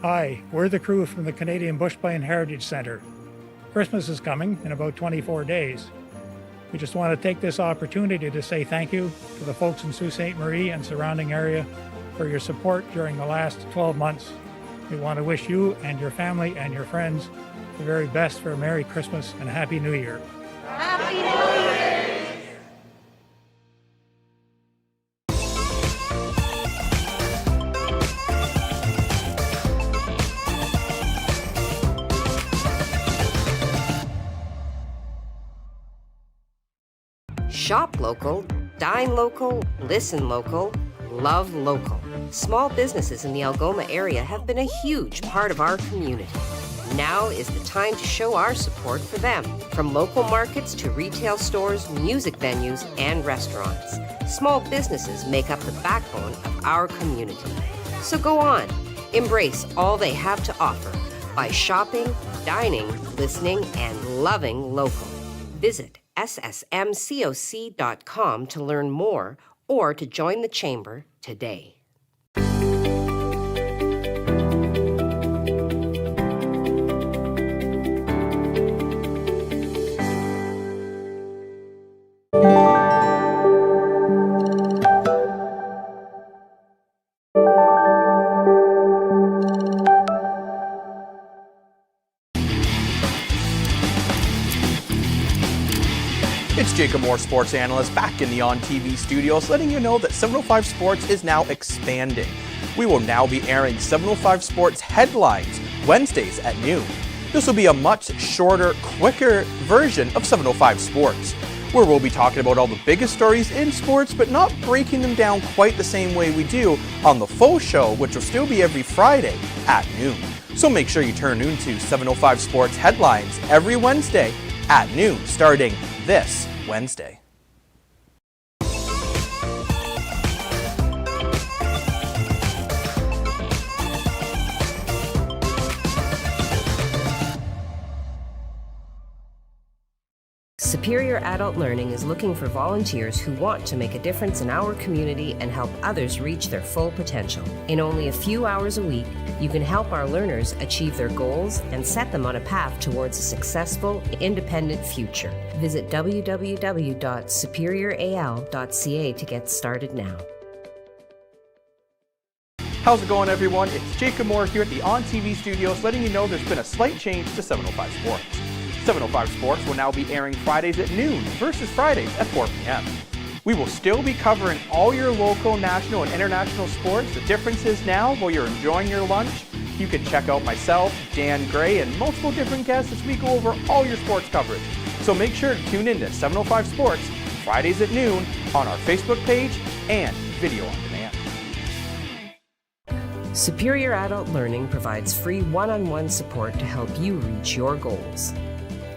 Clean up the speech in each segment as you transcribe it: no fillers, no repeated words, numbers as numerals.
Hi, we're the crew from the Canadian Bushplane Heritage Centre. Christmas is coming in about 24 days. We just want to take this opportunity to say thank you to the folks in Sault Ste. Marie and surrounding area for your support during the last 12 months. We want to wish you and your family and your friends the very best for a Merry Christmas and a Happy New Year. Happy New Year! Shop local, dine local, listen local, love local. Small businesses in the Algoma area have been a huge part of our community. Now is the time to show our support for them. From local markets to retail stores, music venues, and restaurants. Small businesses make up the backbone of our community. So go on, embrace all they have to offer by shopping, dining, listening, and loving local. Visit ssmcoc.com to learn more or to join the Chamber today. It's Jacob Moore, sports analyst, back in the On TV studios, letting you know that 705 Sports is now expanding. We will now be airing 705 Sports headlines Wednesdays at noon. This will be a much shorter, quicker version of 705 Sports, where we'll be talking about all the biggest stories in sports, but not breaking them down quite the same way we do on the full show, which will still be every Friday at noon. So make sure you turn in to 705 Sports headlines every Wednesday at noon, starting this Wednesday. Superior Adult Learning is looking for volunteers who want to make a difference in our community and help others reach their full potential. In only a few hours a week, you can help our learners achieve their goals and set them on a path towards a successful, independent future. Visit www.superioral.ca to get started now. How's it going, everyone? It's Jacob Moore here at the On TV studios, letting you know there's been a slight change to 705 Sports. 705 Sports will now be airing Fridays at noon versus Fridays at 4 p.m. We will still be covering all your local, national, and international sports. The difference is now, while you're enjoying your lunch, you can check out myself, Dan Gray, and multiple different guests as we go over all your sports coverage. So make sure to tune in to 705 Sports Fridays at noon on our Facebook page and video on demand. Superior Adult Learning provides free one-on-one support to help you reach your goals.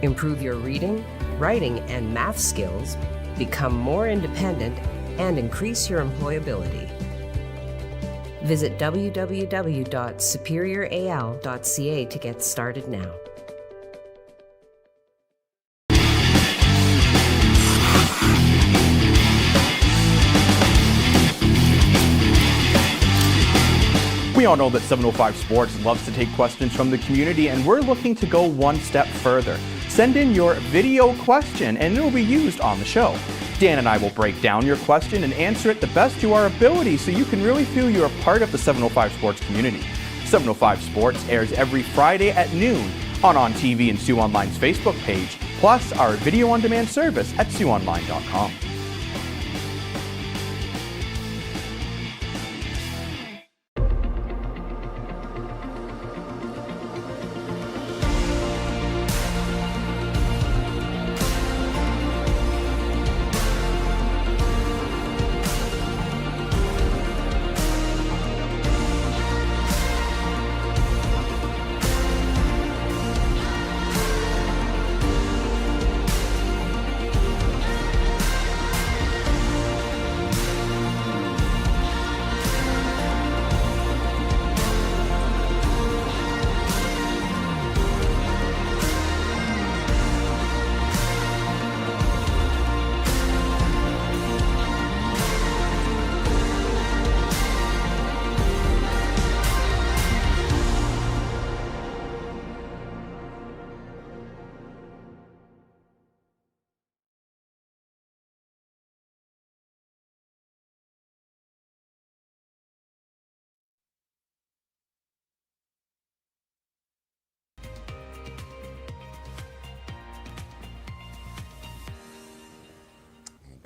Improve your reading, writing, and math skills, become more independent, and increase your employability. Visit www.superioral.ca to get started now. We all know that 705 Sports loves to take questions from the community, and we're looking to go one step further. Send in your video question and it will be used on the show. Dan and I will break down your question and answer it the best to our ability so you can really feel you're a part of the 705 Sports community. 705 Sports airs every Friday at noon on TV and Sioux Online's Facebook page, plus our video on demand service at SiouxOnline.com.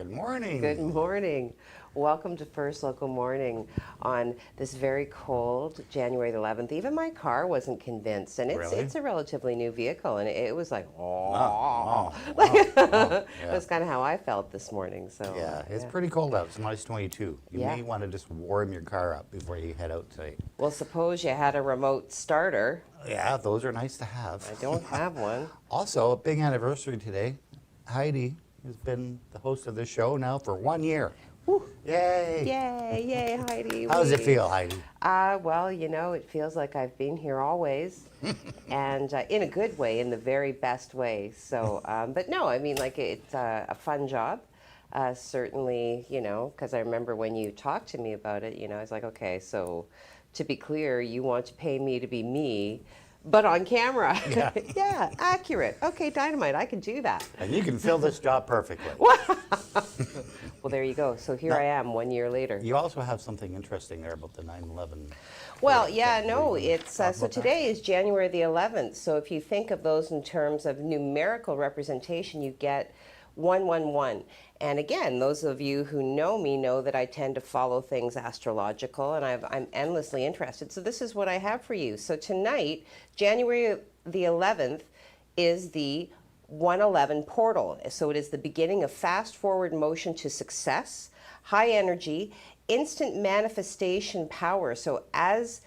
Good morning. Good morning. Welcome to First Local Morning on this very cold January the 11th. Even my car wasn't convinced, and Really? it's a relatively new vehicle, and it was like, Yeah. That's kind of how I felt this morning. So Yeah, it's pretty cold out. It's minus 22. You Yeah. may want to just warm your car up before you head out today. Well, suppose you had a remote starter. Yeah, those are nice to have. I don't have one. Also, a big anniversary today. Heidi has been the host of this show now for 1 year. Woo. Yay! Yay, Heidi. How does it feel, Heidi? Well, it feels like I've been here always, and in a good way, in the very best way. So, but no, I mean, like, it's a fun job. Certainly, because I remember when you talked to me about it, I was like, okay, so to be clear, you want to pay me to be me, but on camera. Yeah. Yeah, accurate. Okay, Dynamite, I can do that. And you can fill this job perfectly. Well, there you go. So here I am 1 year later. You also have something interesting there about the 9/11. Well, yeah, no, Can we it's talk so about that? today is January the 11th. So if you think of those in terms of numerical representation, you get 111. And again, those of you who know me know that I tend to follow things astrological, and I'm endlessly interested. So this is what I have for you. So tonight, January the 11th, is the 111 portal. So it is the beginning of fast forward motion to success, high energy, instant manifestation power. So as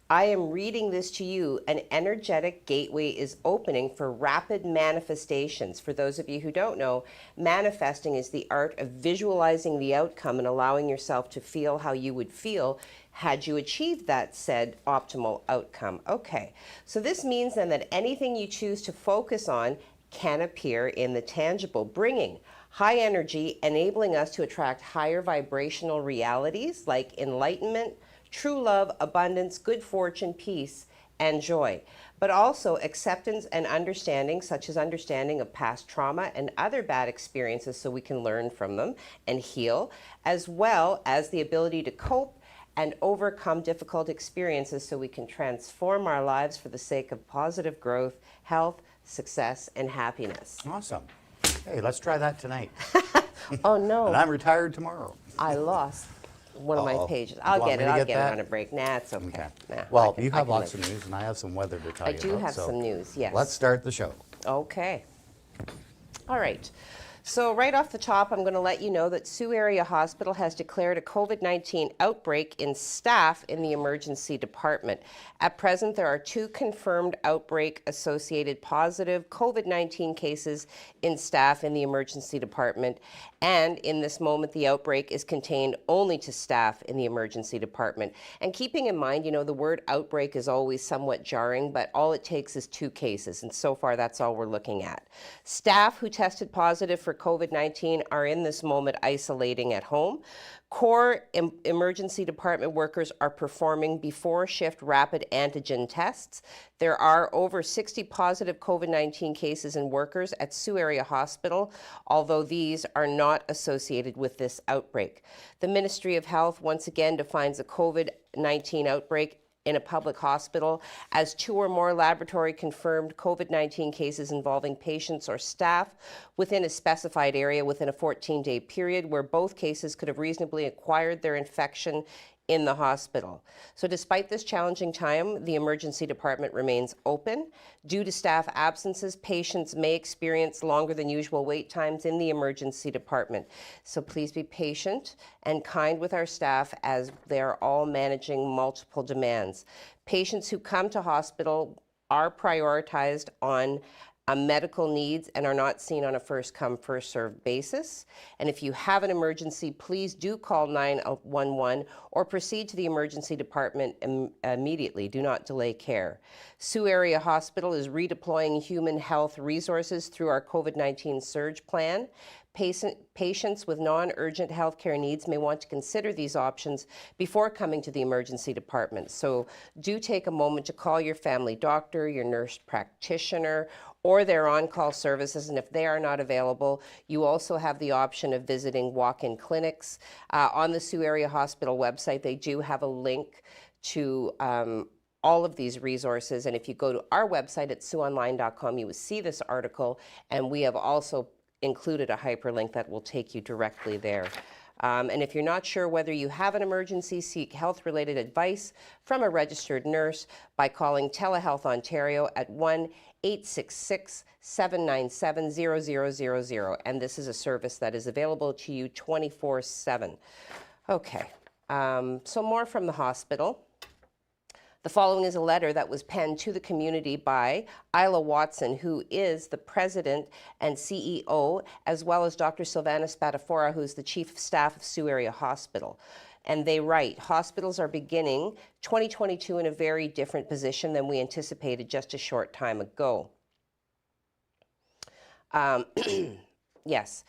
I am reading this to you, an energetic gateway is opening for rapid manifestations. For those of you who don't know, manifesting is the art of visualizing the outcome and allowing yourself to feel how you would feel had you achieved that said optimal outcome. Okay, so this means then that anything you choose to focus on can appear in the tangible, bringing high energy, enabling us to attract higher vibrational realities like enlightenment, true love, abundance, good fortune, peace, and joy. But also acceptance and understanding, such as understanding of past trauma and other bad experiences so we can learn from them and heal, as well as the ability to cope and overcome difficult experiences so we can transform our lives for the sake of positive growth, health, success, and happiness. Awesome. Hey, let's try that tonight. Oh no, And I'm retired tomorrow. I lost one of my Uh-oh. pages. You I'll want get me it. to I'll get get that? it on a break. Nah, it's okay. Okay. Nah, Well, I you can have lots live. of news, and I have some weather to tell I you do about. have so some news, yes. Let's start the show. Okay. All right. So right off the top, I'm going to let you know that Sault Area Hospital has declared a COVID-19 outbreak in staff in the emergency department. At present, there are 2 confirmed outbreak-associated positive COVID-19 cases in staff in the emergency department. And in this moment, the outbreak is contained only to staff in the emergency department. And keeping in mind, the word outbreak is always somewhat jarring, but all it takes is 2 cases. And so far, that's all we're looking at. Staff who tested positive for COVID-19 are in this moment isolating at home. Core emergency department workers are performing before shift rapid antigen tests. There are over 60 positive COVID-19 cases in workers at Sault Area Hospital, although these are not associated with this outbreak. The Ministry of Health once again defines a COVID-19 outbreak in a public hospital as 2 or more laboratory confirmed COVID-19 cases involving patients or staff within a specified area within a 14-day period where both cases could have reasonably acquired their infection in the hospital. So despite this challenging time, the emergency department remains open. Due to staff absences, patients may experience longer than usual wait times in the emergency department. So please be patient and kind with our staff as they're all managing multiple demands. Patients who come to hospital are prioritized on medical needs and are not seen on a first come, first served basis. And if you have an emergency, please do call 911 or proceed to the emergency department immediately. Do not delay care. Sault Area Hospital is redeploying human health resources through our COVID-19 surge plan. Patients with non-urgent healthcare needs may want to consider these options before coming to the emergency department. So do take a moment to call your family doctor, your nurse practitioner, or their on-call services, and if they are not available, you also have the option of visiting walk-in clinics. On the Sault Area Hospital website, they do have a link to all of these resources, and if you go to our website at SaultOnline.com, you will see this article, and we have also included a hyperlink that will take you directly there. And if you're not sure whether you have an emergency, seek health-related advice from a registered nurse by calling Telehealth Ontario at 1-866-797-0000. And this is a service that is available to you 24/7. Okay, so more from the hospital. The following is a letter that was penned to the community by Isla Watson, who is the president and CEO, as well as Dr. Silvana Spatafora, who's the chief of staff of Sioux Area Hospital. And they write, hospitals are beginning 2022 in a very different position than we anticipated just a short time ago. Yes.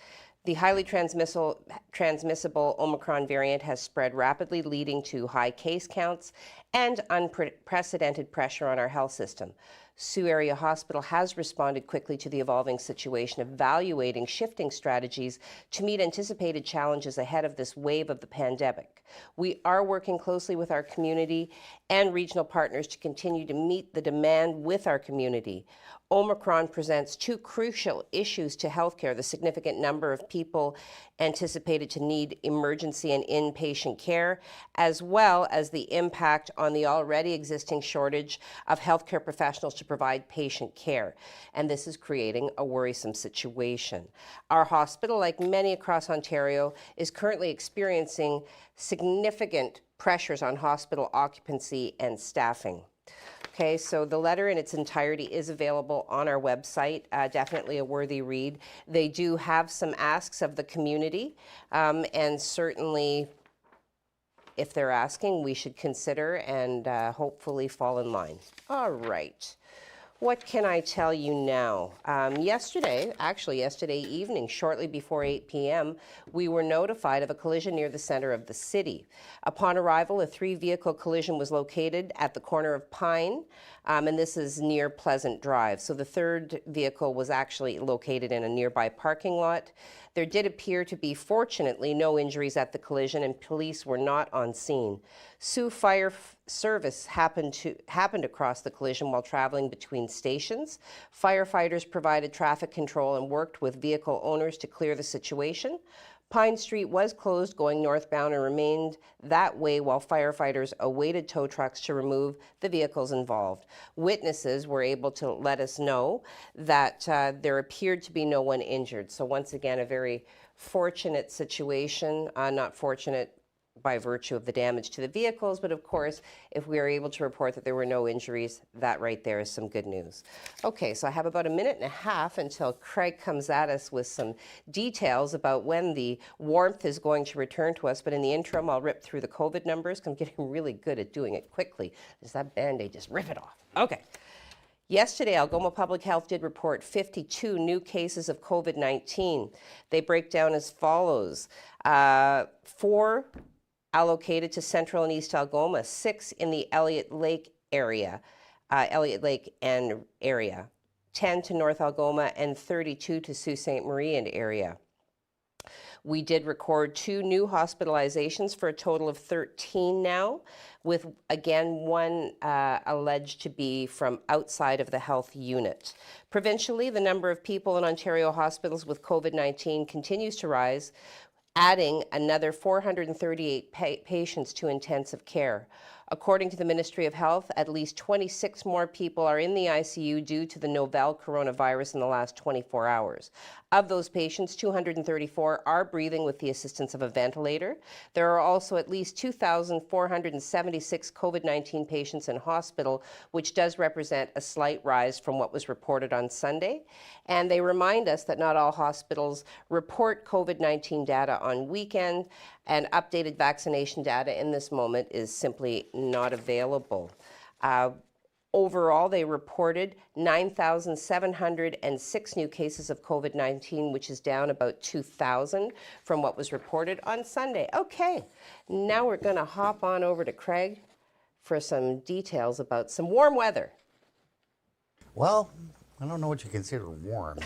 The highly transmissible Omicron variant has spread rapidly, leading to high case counts and unprecedented pressure on our health system. Sioux Area Hospital has responded quickly to the evolving situation, evaluating shifting strategies to meet anticipated challenges ahead of this wave of the pandemic. We are working closely with our community and regional partners to continue to meet the demand with our community. Omicron presents two crucial issues to healthcare: the significant number of people anticipated to need emergency and inpatient care, as well as the impact on the already existing shortage of healthcare professionals to provide patient care. And this is creating a worrisome situation. Our hospital, like many across Ontario, is currently experiencing significant pressures on hospital occupancy and staffing. Okay, so the letter in its entirety is available on our website, definitely a worthy read. They do have some asks of the community, and certainly if they're asking, we should consider and hopefully fall in line. All right. What can I tell you now? Yesterday evening, shortly before 8 p.m., we were notified of a collision near the center of the city. Upon arrival, a 3-vehicle collision was located at the corner of Pine, and this is near Pleasant Drive. So the third vehicle was actually located in a nearby parking lot. There did appear to be, fortunately, no injuries at the collision, and police were not on scene. Sioux Fire Service happened across the collision while traveling between stations. Firefighters provided traffic control and worked with vehicle owners to clear the situation. Pine Street was closed going northbound and remained that way while firefighters awaited tow trucks to remove the vehicles involved. Witnesses were able to let us know that there appeared to be no one injured. So once again, a very fortunate situation, not fortunate by virtue of the damage to the vehicles, but of course, if we are able to report that there were no injuries, that right there is some good news. Okay, so I have about a minute and a half until Craig comes at us with some details about when the warmth is going to return to us, but in the interim, I'll rip through the COVID numbers, because I'm getting really good at doing it quickly. Just that Band-Aid, just rip it off. Okay. Yesterday, Algoma Public Health did report 52 new cases of COVID-19. They break down as follows. 4 allocated to Central and East Algoma, 6 in the Elliott Lake area, 10 to North Algoma, and 32 to Sault Ste. Marie and area. We did record 2 new hospitalizations for a total of 13 now, with again 1 alleged to be from outside of the health unit. Provincially, the number of people in Ontario hospitals with COVID-19 continues to rise, adding another 438 patients to intensive care. According to the Ministry of Health, at least 26 more people are in the ICU due to the novel coronavirus in the last 24 hours. Of those patients, 234 are breathing with the assistance of a ventilator. There are also at least 2,476 COVID-19 patients in hospital, which does represent a slight rise from what was reported on Sunday. And they remind us that not all hospitals report COVID-19 data on weekend, and updated vaccination data in this moment is simply not available. Overall, they reported 9,706 new cases of COVID-19, which is down about 2,000 from what was reported on Sunday. Okay, now we're going to hop on over to Craig for some details about some warm weather. Well, I don't know what you consider warm.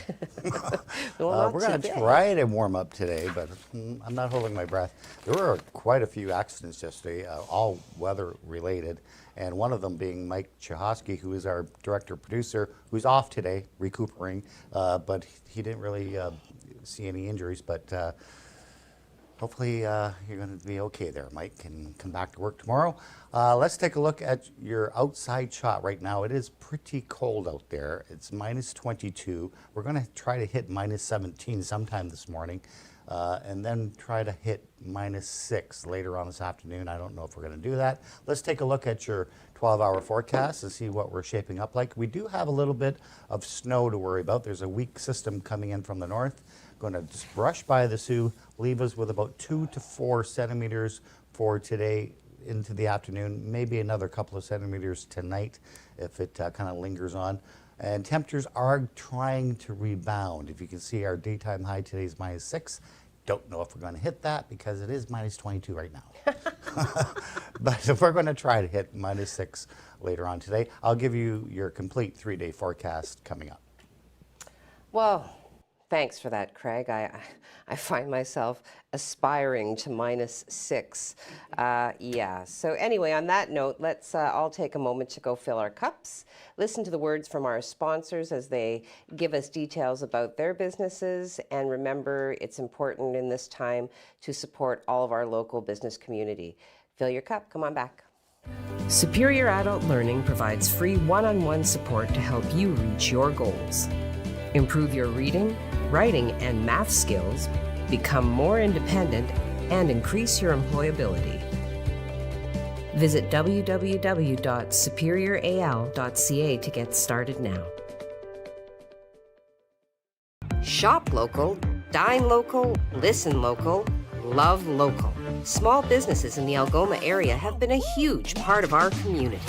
Well, we're going to try to warm up today, but I'm not holding my breath. There were quite a few accidents yesterday, all weather related, and one of them being Mike Chahosky, who is our director-producer, who's off today, recuperating, but he didn't really see any injuries, but hopefully you're going to be okay there, Mike, and come back to work tomorrow. Let's take a look at your outside shot right now. It is pretty cold out there. It's minus 22. We're going to try to hit minus 17 sometime this morning, and then try to hit minus 6 later on this afternoon. I don't know if we're going to do that. Let's take a look at your 12-hour forecast and see what we're shaping up like. We do have a little bit of snow to worry about. There's a weak system coming in from the north. Going to just brush by the Sioux, leave us with about 2 to 4 centimeters for today into the afternoon, maybe another couple of centimeters tonight if it kind of lingers on. And temperatures are trying to rebound. If you can see, our daytime high today is minus 6. Don't know if we're going to hit that because it is minus 22 right now. But if we're going to try to hit minus 6 later on today, I'll give you your complete 3-day forecast coming up. Well, thanks for that, Craig. I find myself aspiring to minus 6. Yeah, so anyway, on that note, let's all take a moment to go fill our cups, listen to the words from our sponsors as they give us details about their businesses, and remember, it's important in this time to support all of our local business community. Fill your cup, come on back. Superior Adult Learning provides free one-on-one support to help you reach your goals. Improve your reading, writing, and math skills, become more independent, and increase your employability. Visit www.superioral.ca to get started now. Shop local, dine local, listen local, love local. Small businesses in the Algoma area have been a huge part of our community.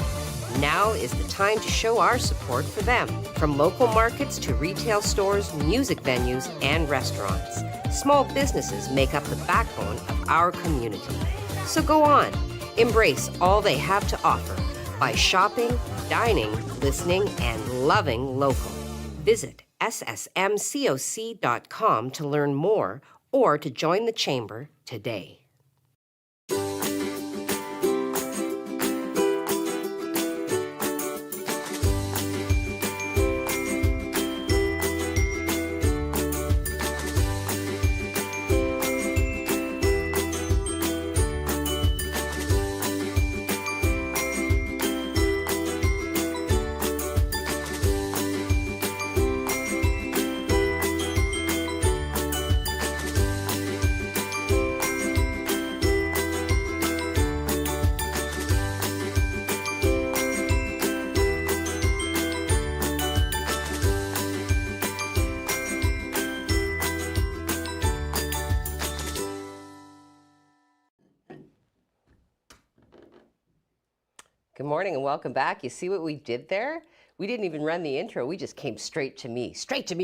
Now is the time to show our support for them. From local markets to retail stores, music venues, and restaurants. Small businesses make up the backbone of our community. So go on, embrace all they have to offer by shopping, dining, listening, and loving local. Visit ssmcoc.com to learn more or to join the chamber today. Good morning and welcome back. You see what we did there? We didn't even run the intro. We just came straight to me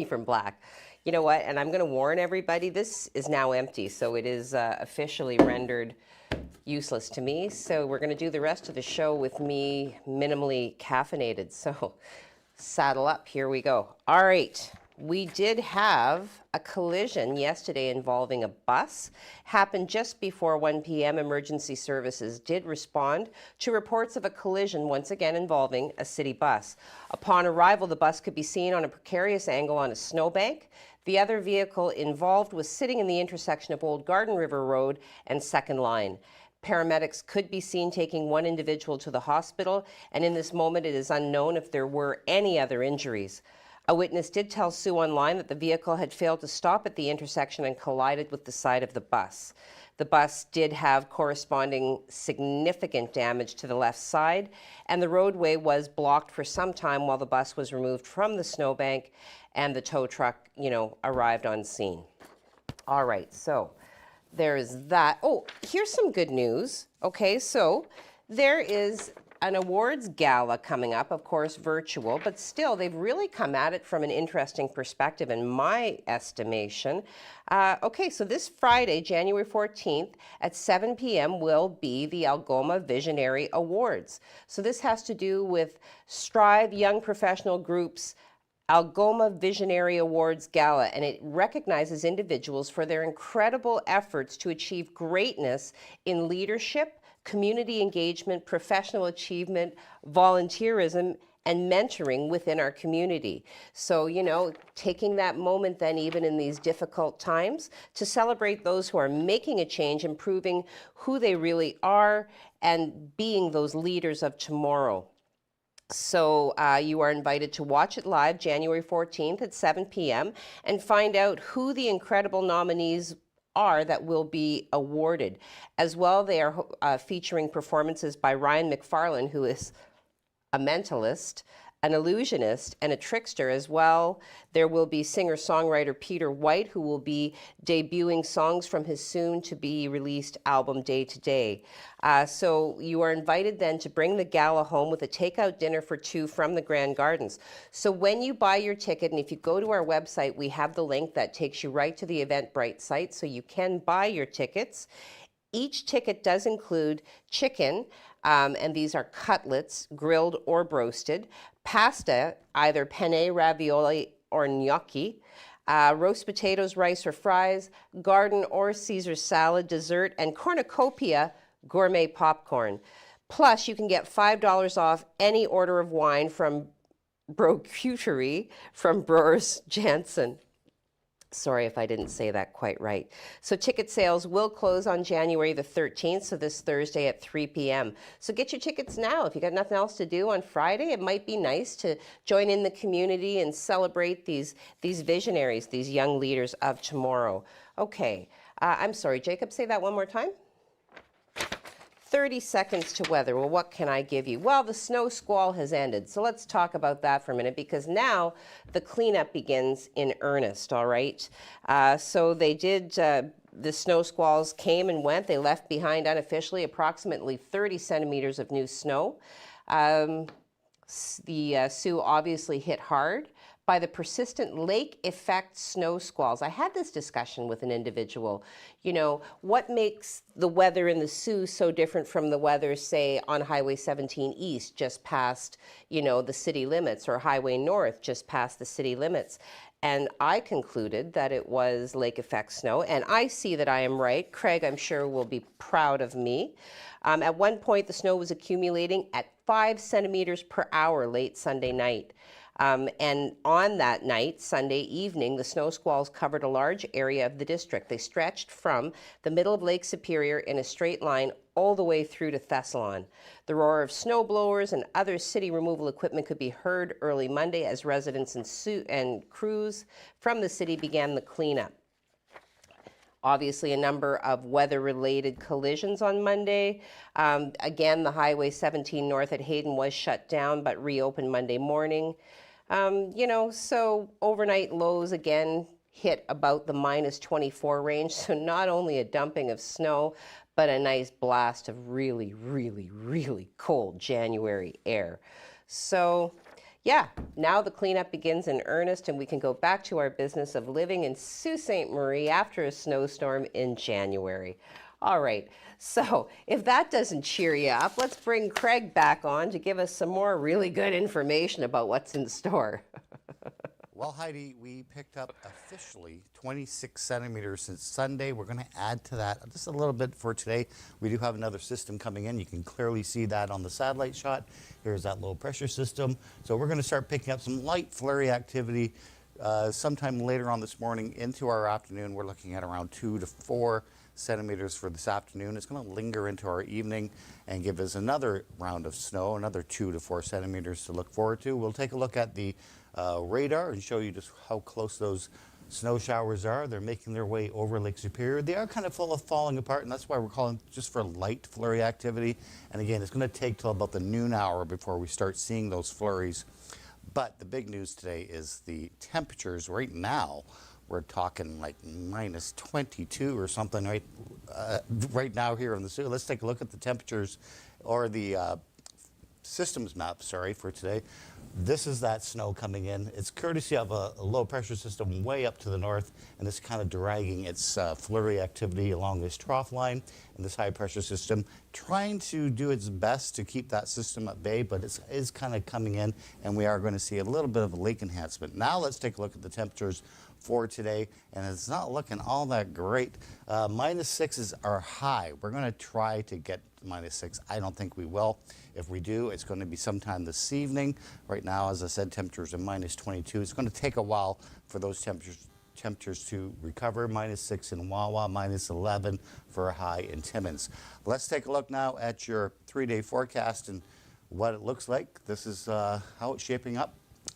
from Black. You know what? And I'm going to warn everybody, this is now empty. So it is officially rendered useless to me. So we're going to do the rest of the show with me minimally caffeinated. So saddle up. Here we go. All right. We did have a collision yesterday involving a bus. Happened just before 1 p.m. Emergency services did respond to reports of a collision, once again involving a city bus. Upon arrival, the bus could be seen on a precarious angle on a snowbank. The other vehicle involved was sitting in the intersection of Old Garden River Road and Second Line. Paramedics could be seen taking one individual to the hospital, and in this moment it is unknown if there were any other injuries. A witness did tell Sioux Online that the vehicle had failed to stop at the intersection and collided with the side of the bus. The bus did have corresponding significant damage to the left side, and the roadway was blocked for some time while the bus was removed from the snowbank and the tow truck, arrived on scene. All right, so there's that. Oh, here's some good news. Okay, so there is an awards gala coming up, of course, virtual, but still, they've really come at it from an interesting perspective in my estimation. Okay, so this Friday, January 14th at 7 p.m. will be the Algoma Visionary Awards. So this has to do with Strive Young Professional Group's Algoma Visionary Awards Gala, and it recognizes individuals for their incredible efforts to achieve greatness in leadership, community engagement, professional achievement, volunteerism, and mentoring within our community. So, you know, taking that moment then, even in these difficult times, to celebrate those who are making a change, improving who they really are, and being those leaders of tomorrow. So you are invited to watch it live January 14th at 7 p.m. and find out who the incredible nominees are that will be awarded. As well, they are featuring performances by Ryan McFarlane, who is a mentalist, an illusionist, and a trickster as well. There will be singer-songwriter Peter White, who will be debuting songs from his soon-to-be released album Day to Day. So you are invited then to bring the gala home with a takeout dinner for two from the Grand Gardens. So when you buy your ticket, and if you go to our website, we have the link that takes you right to the Eventbrite site, so you can buy your tickets. Each ticket does include chicken, and these are cutlets, grilled or broasted, pasta, either penne, ravioli, or gnocchi, roast potatoes, rice, or fries, garden or Caesar salad, dessert, and cornucopia gourmet popcorn. Plus, you can get $5 off any order of wine from Brocuterie from Brewers Jansen. Sorry if I didn't say that quite right. So ticket sales will close on January the 13th, so this Thursday at 3 p.m. So get your tickets now. If you got nothing else to do on Friday, it might be nice to join in the community and celebrate these visionaries, these young leaders of tomorrow. Okay, I'm sorry, Jacob, say that one more time. 30 seconds to weather. Well, what can I give you? Well, the snow squall has ended. So let's talk about that for a minute, because now the cleanup begins in earnest, all right? So they did, the snow squalls came and went. They left behind unofficially approximately 30 centimeters of new snow. The Sioux obviously hit hard by the persistent lake effect snow squalls. I had this discussion with an individual. You know, what makes the weather in the Sioux so different from the weather, say, on Highway 17 East, just past, you know, the city limits, or Highway North, just past the city limits? And I concluded that it was lake effect snow, and I see that I am right. Craig, I'm sure, will be proud of me. At one point, the snow was accumulating at 5 centimeters per hour late Sunday night. And on that night, Sunday evening, the snow squalls covered a large area of the district. They stretched from the middle of Lake Superior in a straight line all the way through to Thessalon. The roar of snow blowers and other city removal equipment could be heard early Monday as residents and crews from the city began the cleanup. Obviously, a number of weather-related collisions on Monday. Again, the Highway 17 north at Hayden was shut down, but reopened Monday morning. You know, so overnight lows again hit about the -24 range. So not only a dumping of snow, but a nice blast of really, really, really cold January air. So yeah, now the cleanup begins in earnest, and we can go back to our business of living in Sault Ste. Marie after a snowstorm in January. All right, so if that doesn't cheer you up, let's bring Craig back on to give us some more really good information about what's in store. Well, Heidi, we picked up officially 26 centimeters since Sunday. We're going to add to that just a little bit for today. We do have another system coming in. You can clearly see that on the satellite shot. Here's that low pressure system. So we're going to start picking up some light flurry activity sometime later on this morning into our afternoon. We're looking at around 2 to 4 centimeters for this afternoon. It's going to linger into our evening and give us another round of snow, another 2 to 4 centimeters to look forward to. We'll take a look at the radar and show you just how close those snow showers are. They're making their way over Lake Superior. They are kind of full of falling apart, and that's why we're calling just for light flurry activity. And again, it's going to take till about the noon hour before we start seeing those flurries. But the big news today is the temperatures right now. We're talking like -22 or something right now here in the Sioux. Let's take a look at the temperatures, or the systems map, sorry, for today. This is that snow coming in. It's courtesy of a low pressure system way up to the north, and it's kind of dragging its flurry activity along this trough line, and this high pressure system trying to do its best to keep that system at bay, but it is kind of coming in, and we are going to see a little bit of a lake enhancement. Now let's take a look at the temperatures for today, and it's not looking all that great. -6 are high. We're going to try to get -6. I don't think we will. If we do, it's going to be sometime this evening. Right now, as I said, temperatures are -22. It's going to take a while for those temperatures to recover. -6 in Wawa, -11 for a high in Timmins. Let's take a look now at your 3-day forecast and what it looks like. This is how it's shaping up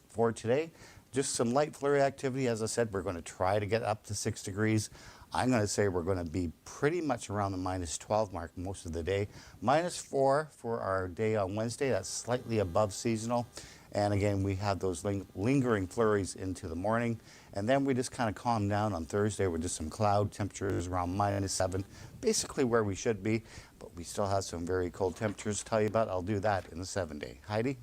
for today. Just some light flurry activity. As I said, we're going to try to get up to 6 degrees. I'm going to say we're going to be pretty much around the -12 mark most of the day. -4 for our day on Wednesday. That's slightly above seasonal. And again, we have those lingering flurries into the morning. And then we just kind of calm down on Thursday with just some cloud, temperatures around -7, basically where we should be. But we still have some very cold temperatures to tell you about. I'll do that in the 7-day. Heidi?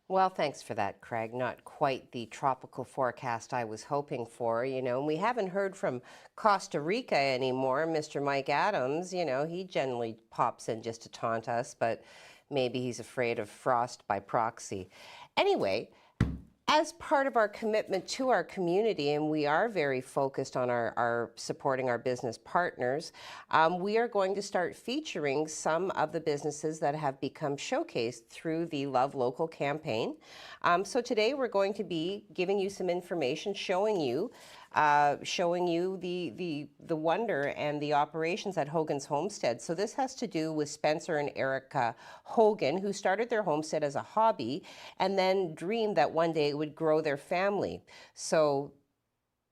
Well, thanks for that, Craig. Not quite the tropical forecast I was hoping for, and we haven't heard from Costa Rica anymore. Mr. Mike Adams, he generally pops in just to taunt us, but maybe he's afraid of frost by proxy. Anyway, as part of our commitment to our community, and we are very focused on our supporting our business partners, we are going to start featuring some of the businesses that have become showcased through the Love Local campaign. So today we're going to be giving you some information, showing you the wonder and the operations at Hogans Homestead. So this has to do with Spencer and Erica Hogan, who started their homestead as a hobby and then dreamed that one day it would grow their family. So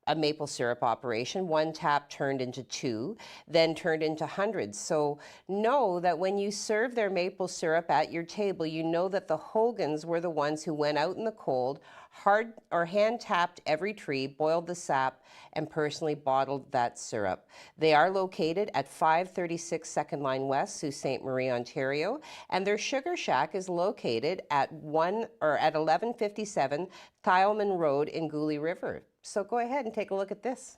a maple syrup operation, one tap turned into 2, then turned into hundreds. So know that when you serve their maple syrup at your table, you know that the Hogans were the ones who went out in the cold, hard or hand tapped every tree, boiled the sap, and personally bottled that syrup. They are located at 536 Second Line West, Sault Ste. Marie, Ontario, and their sugar shack is located at 1157 Thielman Road in Goulet River. So go ahead and take a look at this.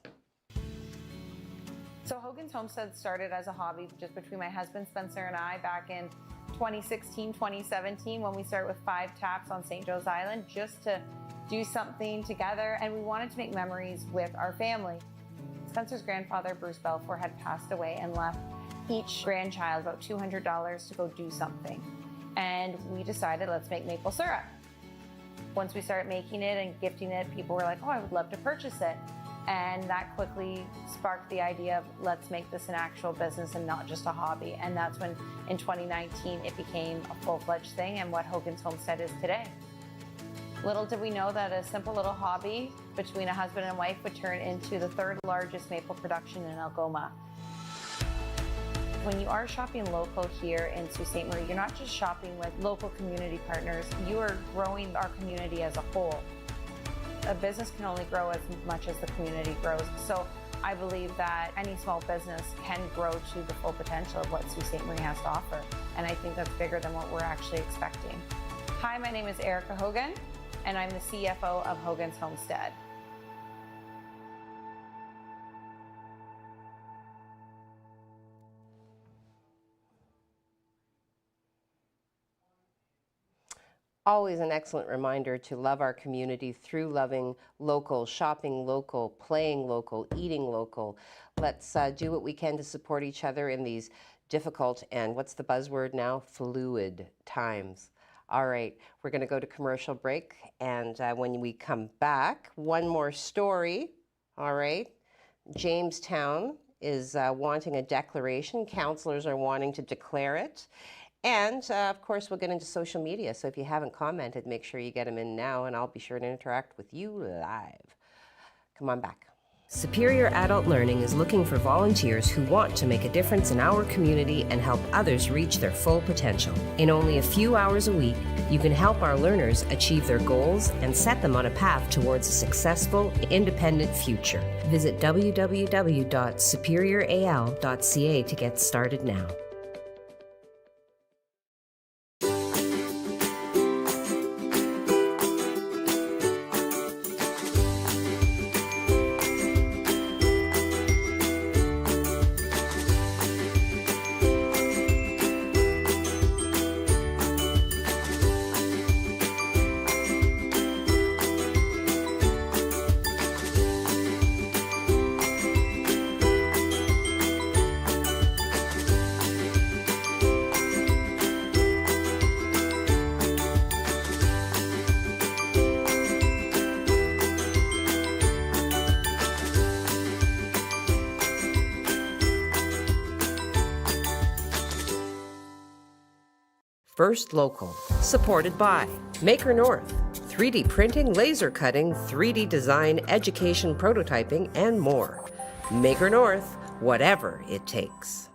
So Hogans Homestead started as a hobby just between my husband Spencer and I back in 2016, 2017 when we started with 5 taps on St. Joe's Island just to do something together, and we wanted to make memories with our family. Spencer's grandfather, Bruce Belfour, had passed away and left each grandchild about $200 to go do something. And we decided, let's make maple syrup. Once we started making it and gifting it, people were like, oh, I would love to purchase it. And that quickly sparked the idea of let's make this an actual business and not just a hobby. And that's when in 2019 it became a full-fledged thing and what Hogans Homestead is today. Little did we know that a simple little hobby between a husband and wife would turn into the 3rd largest maple production in Algoma. When you are shopping local here in Sault Ste. Marie, you're not just shopping with local community partners, you are growing our community as a whole. A business can only grow as much as the community grows. So I believe that any small business can grow to the full potential of what Sault Ste. Marie has to offer. And I think that's bigger than what we're actually expecting. Hi, my name is Erica Hogan, and I'm the CFO of Hogans Homestead. Always an excellent reminder to love our community through loving local, shopping local, playing local, eating local. Let's do what we can to support each other in these difficult and, what's the buzzword now, fluid times. All right, we're going to go to commercial break, and when we come back, one more story. All right, Jamestown is wanting a declaration. Councillors are wanting to declare it. And, of course, we'll get into social media. So if you haven't commented, make sure you get them in now, and I'll be sure to interact with you live. Come on back. Superior Adult Learning is looking for volunteers who want to make a difference in our community and help others reach their full potential. In only a few hours a week, you can help our learners achieve their goals and set them on a path towards a successful, independent future. Visit www.superioral.ca to get started now. First Local. Supported by Maker North. 3D printing, laser cutting, 3D design, education, prototyping, and more. Maker North, whatever it takes.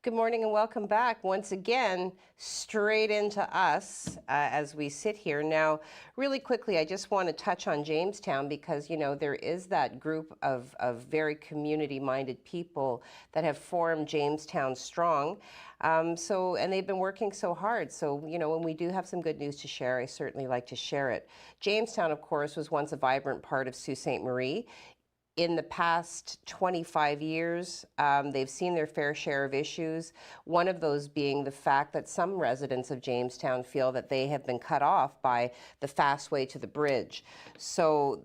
Good morning and welcome back once again, straight into us as we sit here. Now, really quickly, I just want to touch on Jamestown because, you know, there is that group of very community-minded people that have formed Jamestown Strong. And they've been working so hard. So, you know, when we do have some good news to share, I certainly like to share it. Jamestown, of course, was once a vibrant part of Sault Ste. Marie. In the past 25 years, they've seen their fair share of issues, one of those being the fact that some residents of Jamestown feel that they have been cut off by the fast way to the bridge. So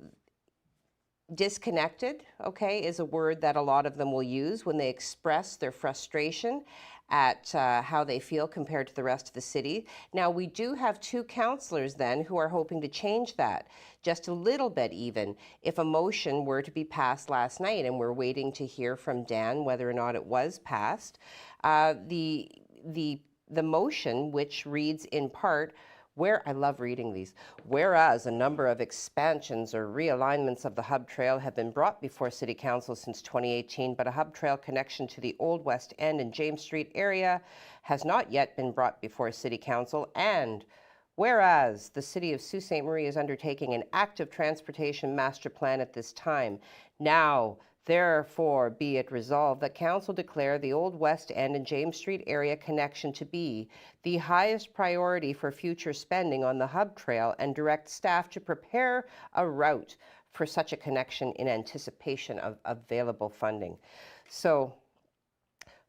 disconnected, okay, is a word that a lot of them will use when they express their frustration at how they feel compared to the rest of the city. Now, we do have two councillors then who are hoping to change that just a little bit even if a motion were to be passed last night, and we're waiting to hear from Dan whether or not it was passed. The motion, which reads in part, I love reading these. Whereas a number of expansions or realignments of the Hub Trail have been brought before City Council since 2018, but a Hub Trail connection to the Old West End and James Street area has not yet been brought before City Council. And whereas the City of Sault Ste. Marie is undertaking an active transportation master plan at this time, now therefore be it resolved that Council declare the Old West End and James Street area connection to be the highest priority for future spending on the Hub Trail and direct staff to prepare a route for such a connection in anticipation of available funding. So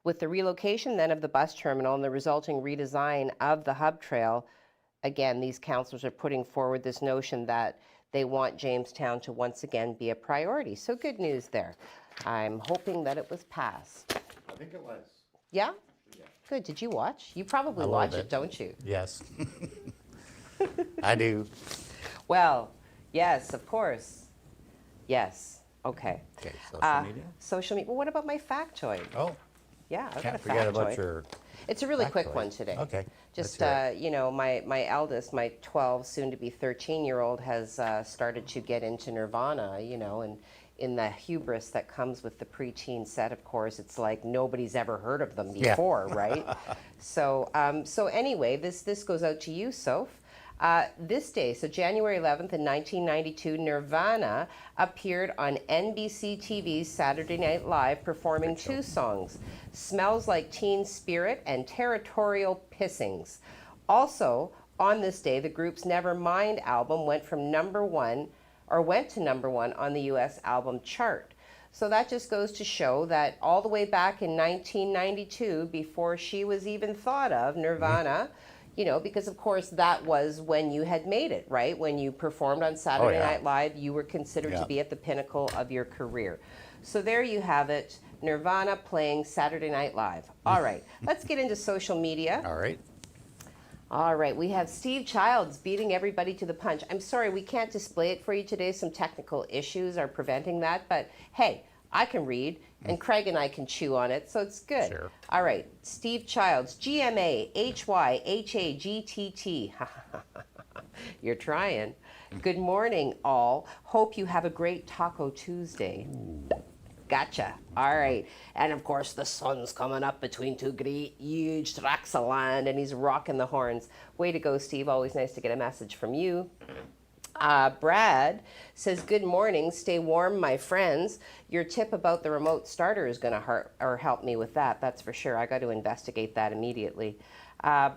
with the relocation then of the bus terminal and the resulting redesign of the Hub Trail, again, these councillors are putting forward this notion that they want Jamestown to once again be a priority. So good news there. I'm hoping that it was passed. I think it was. Yeah? Yeah. Good. Did you watch? You probably watch it, don't you? Yes. I do. Well, yes, of course. Yes. Okay. Okay, social media? Social media. Well, what about my factoid? Oh, Yeah, I've got a can't forget about factoid. your It's a really quick factoid. one today. Okay. Just, let's hear you know, my eldest, my 12, soon to be 13-year-old has started to get into Nirvana, you know, and in the hubris that comes with the preteen set, of course, it's like nobody's ever heard of them before, right? So anyway, this goes out to you, Soph. This day, so January 11th in 1992, Nirvana appeared on NBC TV's Saturday Night Live performing two songs, Smells Like Teen Spirit and Territorial Pissings. Also, on this day, the group's Nevermind album went to number one on the US album chart. So that just goes to show that all the way back in 1992, before she was even thought of, Nirvana, you know, because of course that was when you had made it, right? When you performed on Saturday Night Live, you were considered to be at the pinnacle of your career. So there you have it, Nirvana playing Saturday Night Live. All right, let's get into social media. All right. All right, we have Steve Childs beating everybody to the punch. I'm sorry, we can't display it for you today. Some technical issues are preventing that, but hey, I can read, and Craig and I can chew on it, so it's good. Sure. All right, Steve Childs, GMAHYHAGTT. You're trying. Good morning, all. Hope you have a great Taco Tuesday. Ooh. Gotcha. All right. And of course, the sun's coming up between two great, huge tracts of land, and he's rocking the horns. Way to go, Steve. Always nice to get a message from you. Brad says, good morning. Stay warm, my friends. Your tip about the remote starter is going to help me with that. That's for sure. I got to investigate that immediately.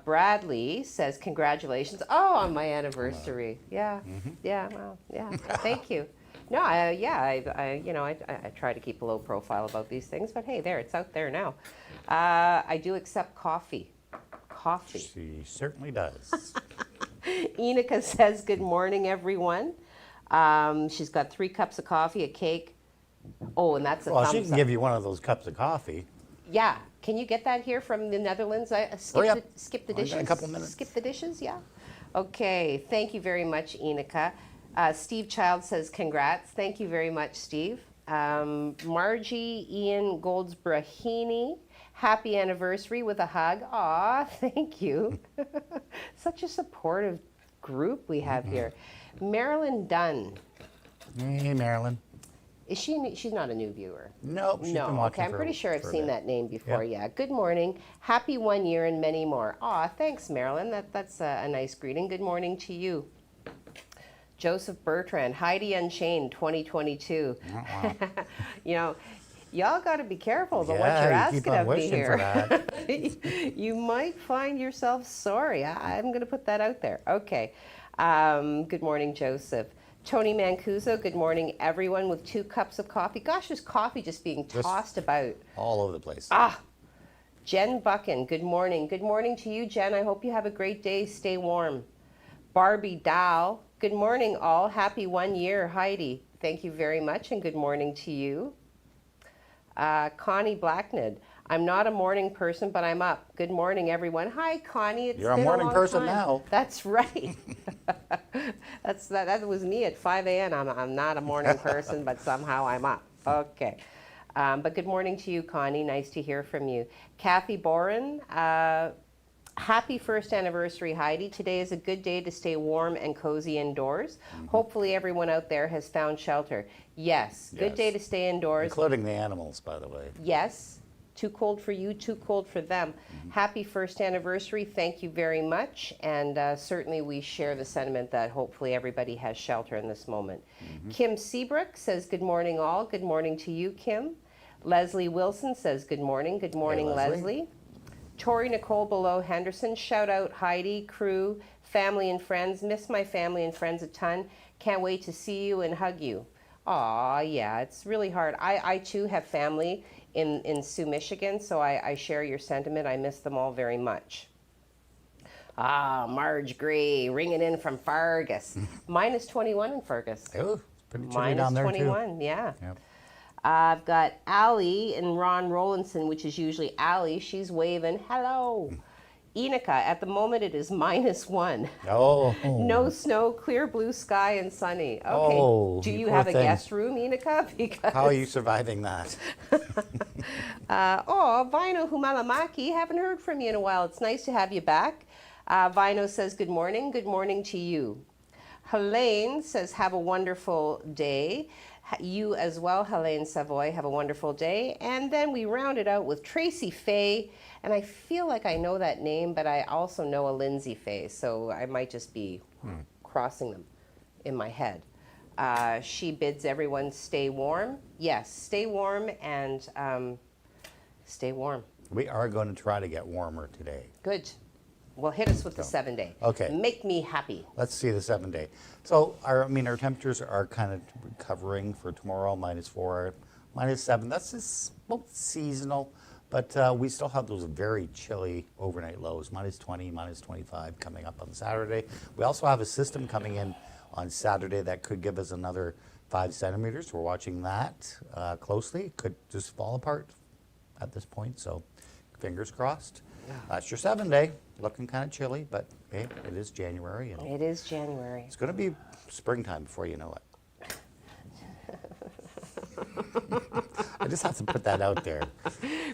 Bradley says, congratulations. Oh, on my anniversary. Yeah. Yeah. Well, yeah. Thank you. No, I try to keep a low profile about these things, but hey, it's out there now. I do accept coffee. She certainly does. Enika says, good morning, everyone. She's got 3 cups of coffee, a cake. Oh, and that's a thumbs up. Well, she can give you one of those cups of coffee. Yeah. Can you get that here from the Netherlands? Skip the dishes? A couple minutes. Skip the dishes, yeah. Okay, thank you very much, Enika. Steve Child says, congrats. Thank you very much, Steve. Margie Ian Goldsbrahini, happy anniversary with a hug. Aw, thank you. Such a supportive group we have here. Marilyn Dunn. Hey, Marilyn. Is she? She's not a new viewer. Nope, she's been watching okay, I'm pretty sure I've for a seen bit. that name before. Yeah. Yeah. Good morning. Happy 1 year and many more. Aw, thanks, Marilyn. That's a nice greeting. Good morning to you. Joseph Bertrand, Heidi Unchained 2022. Wow. You know, y'all got to be careful about what Yeah, you're you asking keep on of me wishing here. for that. You might find yourself sorry. I'm going to put that out there. Okay. Good morning, Joseph. Tony Mancuso, good morning, everyone, with 2 cups of coffee. Gosh, there's coffee just being tossed about. All over the place. Jen Buchan, good morning. Good morning to you, Jen. I hope you have a great day. Stay warm. Barbie Dow, good morning, all. Happy 1 year. Heidi, thank you very much, and good morning to you. Connie Blackned, I'm not a morning person, but I'm up. Good morning, everyone. Hi, Connie. It's You're a been morning long person time. now. That's right. That was me at 5 a.m. I'm not a morning person, but somehow I'm up. Okay. But good morning to you, Connie. Nice to hear from you. Kathy Boren, happy first anniversary, Heidi. Today is a good day to stay warm and cozy indoors. Hopefully everyone out there has found shelter. Yes, good day to stay indoors. Including the animals, by the way. Yes. Too cold for you, too cold for them. Happy first anniversary. Thank you very much. And certainly we share the sentiment that hopefully everybody has shelter in this moment. Kim Seabrook says, good morning, all. Good morning to you, Kim. Leslie Wilson says, good morning. Good morning, Hey, Leslie. Tori Nicole Below Henderson, shout out Heidi, crew, family and friends. Miss my family and friends a ton. Can't wait to see you and hug you. Aw, yeah, it's really hard. I too have family in Sioux, Michigan, so I share your sentiment. I miss them all very much. Marge Gray, ringing in from Fargus. Minus 21 in Fargus. Oh, pretty chilly Minus down there 21, too. yeah. Yep. I've got Allie and Ron Rollinson, which is usually Allie. She's waving. Hello. Enica, at the moment it is -1. Oh. No snow, clear blue sky and sunny. Okay. Oh, Do you you poor have a thing. guest room, Enica? Because How are you surviving that? Vino Humalamaki, haven't heard from you in a while. It's nice to have you back. Vino says good morning. Good morning to you. Helene says have a wonderful day. You as well, Helene Savoy, have a wonderful day. And then we round it out with Tracy Fay. And I feel like I know that name, but I also know a Lindsay Fay, so I might just be crossing them in my head. She bids everyone stay warm. Yes, stay warm and stay warm. We are going to try to get warmer today. Good. Well, hit us with the 7-day. Okay. Make me happy. Let's see the 7-day. So, our temperatures are kind of recovering for tomorrow, -4, -7. That's just seasonal, but we still have those very chilly overnight lows, -20, -25 coming up on Saturday. We also have a system coming in on Saturday that could give us another 5 centimeters. We're watching that closely. It could just fall apart at this point, so fingers crossed. That's your 7-day. Looking kind of chilly, but hey, it is January. And It is January. it's going to be springtime before you know it. I just have to put that out there.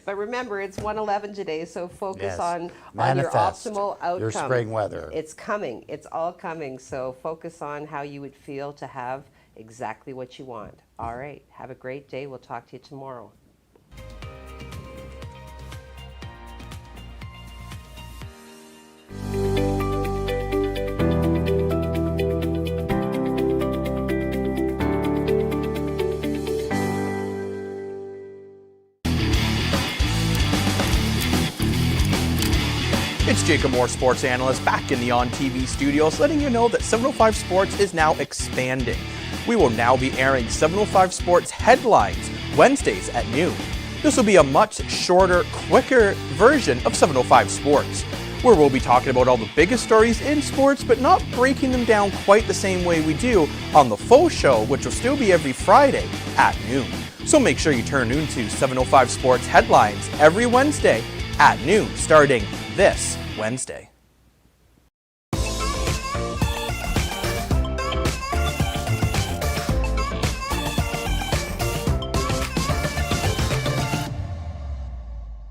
But remember, it's 111 today, so focus Yes. on your Manifest optimal outcome. your spring weather. It's coming. It's all coming. So focus on how you would feel to have exactly what you want. All right. Have a great day. We'll talk to you tomorrow. It's Jacob Moore, sports analyst, back in the On TV studios, letting you know that 705 Sports is now expanding. We will now be airing 705 Sports headlines Wednesdays at noon. This will be a much shorter, quicker version of 705 Sports, where we'll be talking about all the biggest stories in sports, but not breaking them down quite the same way we do on the full show, which will still be every Friday at noon. So make sure you turn in to 705 Sports headlines every Wednesday at noon, starting this Wednesday.